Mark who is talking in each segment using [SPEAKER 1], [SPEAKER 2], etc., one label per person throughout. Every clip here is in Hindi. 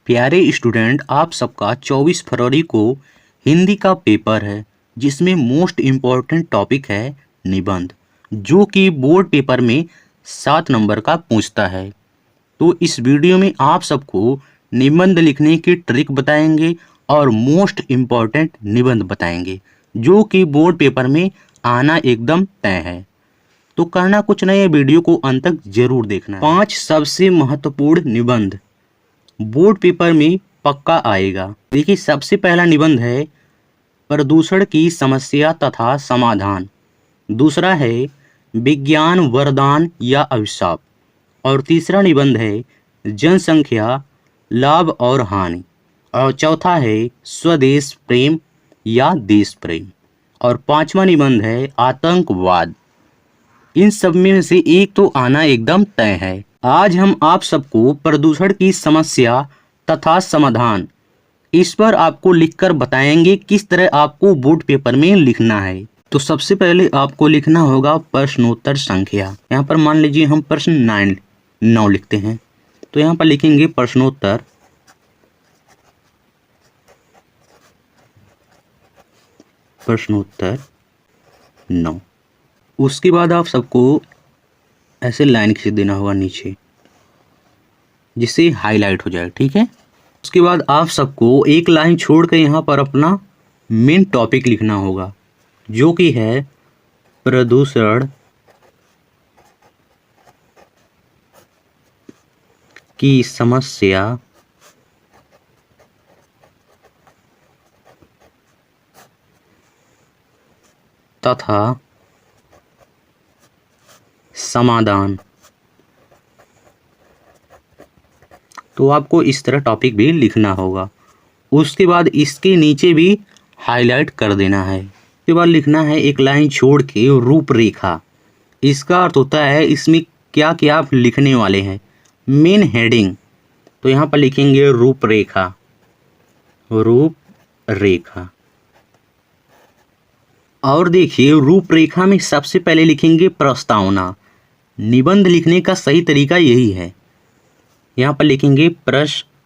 [SPEAKER 1] प्यारे स्टूडेंट, आप सबका 24 फरवरी को हिंदी का पेपर है जिसमें मोस्ट इम्पॉर्टेंट टॉपिक है निबंध, जो कि बोर्ड पेपर में 7 नंबर का पूछता है। तो इस वीडियो में आप सबको निबंध लिखने की ट्रिक बताएंगे और मोस्ट इम्पॉर्टेंट निबंध बताएंगे जो कि बोर्ड पेपर में आना एकदम तय है। तो करना कुछ नहीं है, वीडियो को अंत तक जरूर देखना है। 5 सबसे महत्वपूर्ण निबंध बोर्ड पेपर में पक्का आएगा। देखिए, सबसे पहला निबंध है प्रदूषण की समस्या तथा समाधान। दूसरा है विज्ञान वरदान या अभिशाप। और तीसरा निबंध है जनसंख्या लाभ और हानि। और चौथा है स्वदेश प्रेम या देश प्रेम। और पांचवा निबंध है आतंकवाद। इन सब में से एक तो आना एकदम तय है। आज हम आप सबको प्रदूषण की समस्या तथा समाधान इस पर आपको लिखकर बताएंगे किस तरह आपको बोर्ड पेपर में लिखना है। तो सबसे पहले आपको लिखना होगा प्रश्नोत्तर संख्या। यहाँ पर मान लीजिए हम प्रश्न 9 लिखते हैं, तो यहाँ पर लिखेंगे प्रश्नोत्तर प्रश्नोत्तर 9। उसके बाद आप सबको ऐसे लाइन खींच देना होगा नीचे, जिससे हाईलाइट हो जाए, ठीक है। उसके बाद आप सबको एक लाइन छोड़ कर यहाँ पर अपना मेन टॉपिक लिखना होगा, जो कि है प्रदूषण की समस्या तथा समाधान। तो आपको इस तरह टॉपिक भी लिखना होगा। उसके बाद इसके नीचे भी हाईलाइट कर देना है। उसके बाद लिखना है एक लाइन छोड़ के रूपरेखा। इसका अर्थ होता है इसमें क्या क्या आप लिखने वाले हैं, मेन हेडिंग। तो यहाँ पर लिखेंगे रूपरेखा, रूपरेखा। और देखिए, रूपरेखा में सबसे पहले लिखेंगे प्रस्तावना। निबंध लिखने का सही तरीका यही है। यहाँ पर लिखेंगे प्रस्तावना।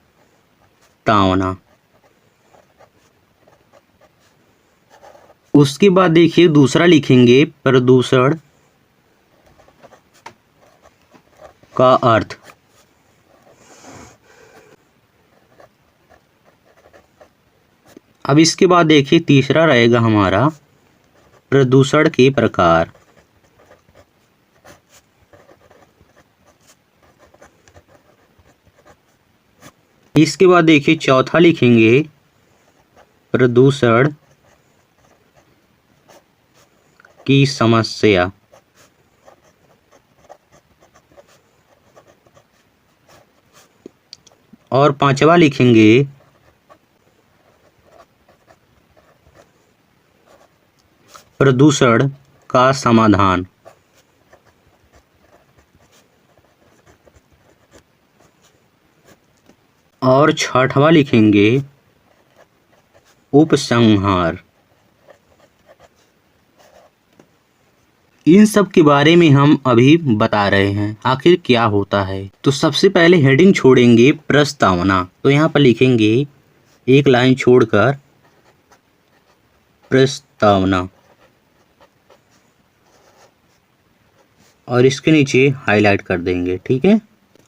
[SPEAKER 1] उसके बाद देखिए दूसरा लिखेंगे प्रदूषण का अर्थ। अब इसके बाद देखिए तीसरा रहेगा हमारा प्रदूषण के प्रकार। इसके बाद देखिए चौथा लिखेंगे प्रदूषण की समस्या। और पांचवा लिखेंगे प्रदूषण का समाधान। और छठवां लिखेंगे उपसंहार। इन सब के बारे में हम अभी बता रहे हैं आखिर क्या होता है। तो सबसे पहले हेडिंग छोड़ेंगे प्रस्तावना। तो यहाँ पर लिखेंगे एक लाइन छोड़कर प्रस्तावना, और इसके नीचे हाईलाइट कर देंगे, ठीक है।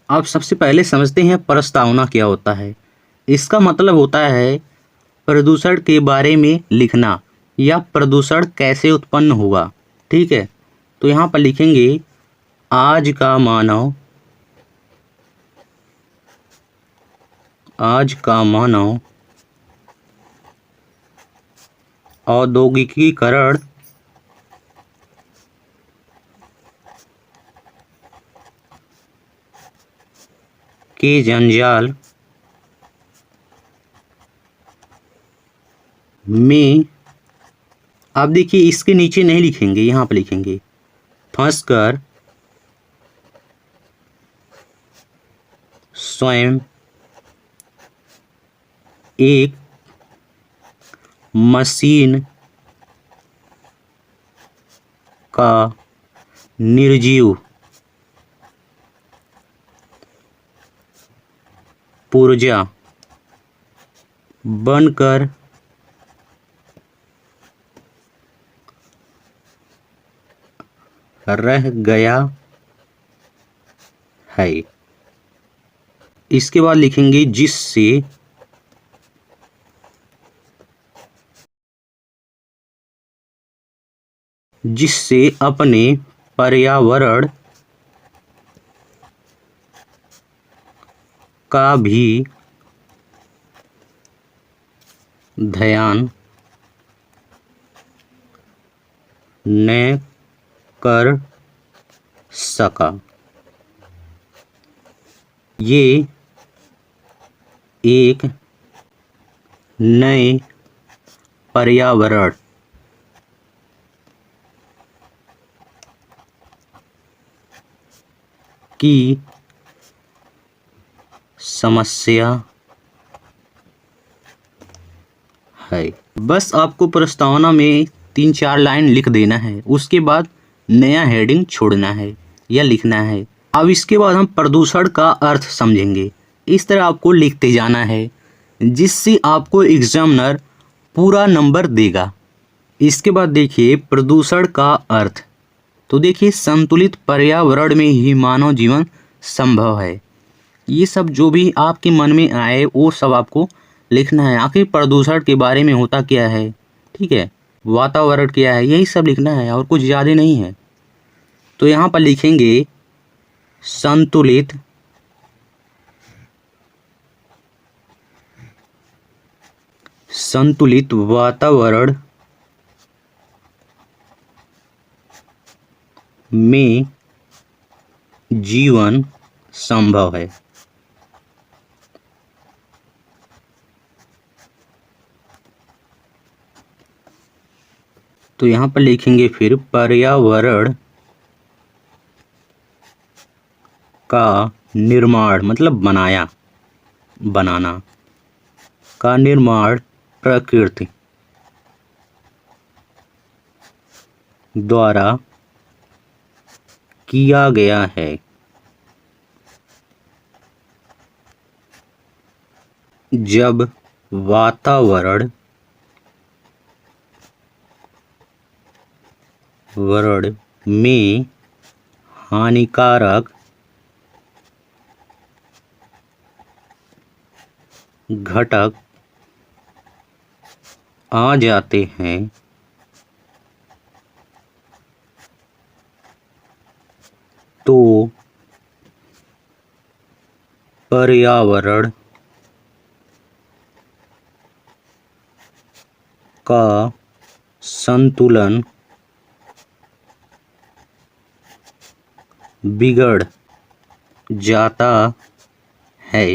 [SPEAKER 1] अब सबसे पहले समझते हैं प्रस्तावना क्या होता है। इसका मतलब होता है प्रदूषण के बारे में लिखना या प्रदूषण कैसे उत्पन्न हुआ, ठीक है। तो यहाँ पर लिखेंगे आज का मानव औद्योगिकीकरण के जंजाल में। अब देखिए इसके नीचे नहीं लिखेंगे, यहाँ पर लिखेंगे फंसकर स्वयं एक मशीन का निर्जीव पुर्जा बनकर रह गया है। इसके बाद लिखेंगे जिससे अपने पर्यावरण का भी ध्यान न कर सका। ये एक नए पर्यावरण की समस्या है। बस आपको प्रस्तावना में 3-4 लाइन लिख देना है, उसके बाद नया हेडिंग छोड़ना है या लिखना है। अब इसके बाद हम प्रदूषण का अर्थ समझेंगे। इस तरह आपको लिखते जाना है, जिससे आपको एग्जामिनर पूरा नंबर देगा। इसके बाद देखिए प्रदूषण का अर्थ, तो देखिए संतुलित पर्यावरण में ही मानव जीवन संभव है। ये सब जो भी आपके मन में आए वो सब आपको लिखना है। आखिर प्रदूषण के बारे में होता क्या है, ठीक है, वातावरण क्या है, यही सब लिखना है और कुछ ज़्यादा नहीं है। तो यहाँ पर लिखेंगे संतुलित वातावरण में जीवन संभव है। तो यहाँ पर लिखेंगे फिर पर्यावरण का निर्माण, मतलब बनाना का निर्माण प्रकृति द्वारा किया गया है। जब वातावरण में हानिकारक घटक आ जाते हैं तो पर्यावरण का संतुलन बिगड़ जाता है।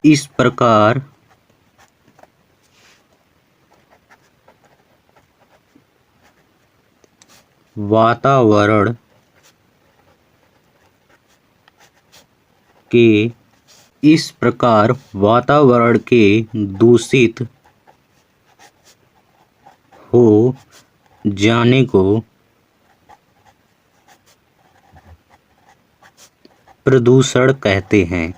[SPEAKER 1] इस प्रकार वातावरण के दूषित हो जाने को प्रदूषण कहते हैं।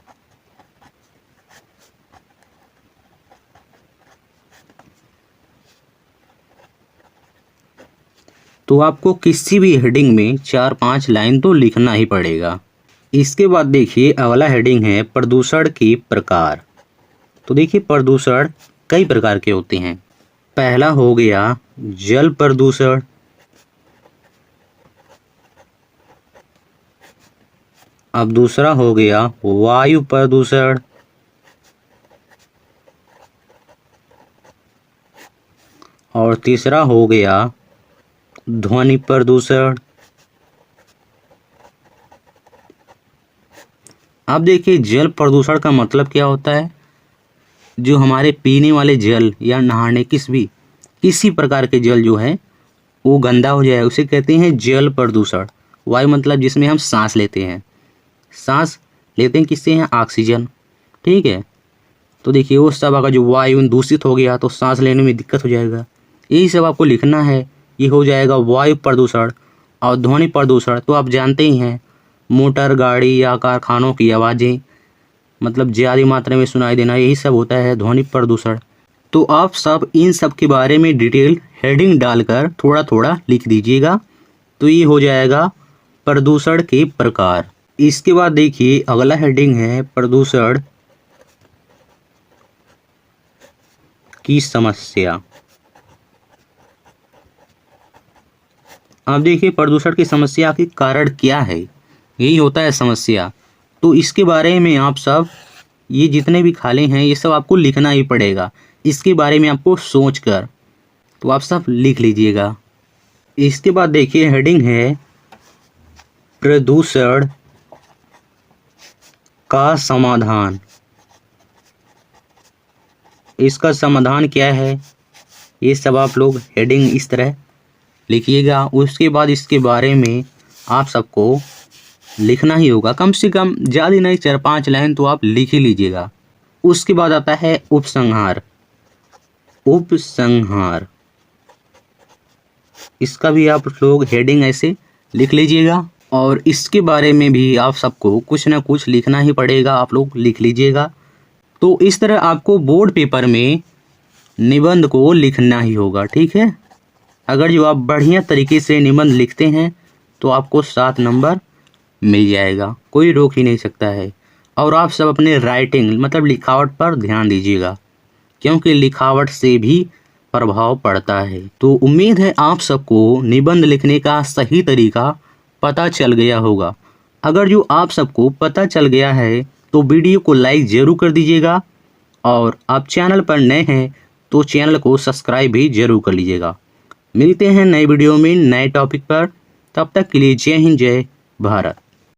[SPEAKER 1] तो आपको किसी भी हेडिंग में 4-5 लाइन तो लिखना ही पड़ेगा। इसके बाद देखिए अगला हेडिंग है प्रदूषण के प्रकार। तो देखिए प्रदूषण कई प्रकार के होते हैं। पहला हो गया जल प्रदूषण, अब दूसरा हो गया वायु प्रदूषण, और तीसरा हो गया ध्वनि प्रदूषण। अब देखिए जल प्रदूषण का मतलब क्या होता है, जो हमारे पीने वाले जल या नहाने किसी प्रकार के जल जो है वो गंदा हो जाए, उसे कहते हैं जल प्रदूषण। वायु मतलब जिसमें हम सांस लेते हैं किससे हैं, ऑक्सीजन, ठीक है। तो देखिए वो सब अगर जो वायु दूषित हो गया तो सांस लेने में दिक्कत हो जाएगा, यही सब आपको लिखना है। ये हो जाएगा वायु प्रदूषण। और ध्वनि प्रदूषण तो आप जानते ही हैं, मोटर गाड़ी या कारखानों की आवाज़ें मतलब ज़्यादा मात्रा में सुनाई देना, यही सब होता है ध्वनि प्रदूषण। तो आप सब इन सब के बारे में डिटेल हेडिंग डालकर थोड़ा थोड़ा लिख दीजिएगा, तो ये हो जाएगा प्रदूषण के प्रकार। इसके बाद देखिए अगला हेडिंग है प्रदूषण की समस्या। अब देखिए प्रदूषण की समस्या के कारण क्या है, यही होता है समस्या। तो इसके बारे में आप सब ये जितने भी खाले हैं ये सब आपको लिखना ही पड़ेगा, इसके बारे में आपको सोचकर तो आप सब लिख लीजिएगा। इसके बाद देखिए हेडिंग है प्रदूषण का समाधान। इसका समाधान क्या है ये सब आप लोग हेडिंग इस तरह लिखिएगा। उसके बाद इसके बारे में आप सबको लिखना ही होगा, कम से कम ज़्यादा नहीं 4-5 लाइन तो आप लिख ही लीजिएगा। उसके बाद आता है उपसंहार। उपसंहार इसका भी आप लोग हेडिंग ऐसे लिख लीजिएगा, और इसके बारे में भी आप सबको कुछ ना कुछ लिखना ही पड़ेगा, आप लोग लिख लीजिएगा। तो इस तरह आपको बोर्ड पेपर में निबंध को लिखना ही होगा, ठीक है। अगर जो आप बढ़िया तरीके से निबंध लिखते हैं तो आपको 7 नंबर मिल जाएगा, कोई रोक ही नहीं सकता है। और आप सब अपने राइटिंग मतलब लिखावट पर ध्यान दीजिएगा, क्योंकि लिखावट से भी प्रभाव पड़ता है। तो उम्मीद है आप सबको निबंध लिखने का सही तरीका पता चल गया होगा। अगर जो आप सबको पता चल गया है तो वीडियो को लाइक ज़रूर कर दीजिएगा, और आप चैनल पर नए हैं तो चैनल को सब्सक्राइब भी ज़रूर कर लीजिएगा। मिलते हैं नए वीडियो में नए टॉपिक पर, तब तक के लिए जय हिंद जय भारत।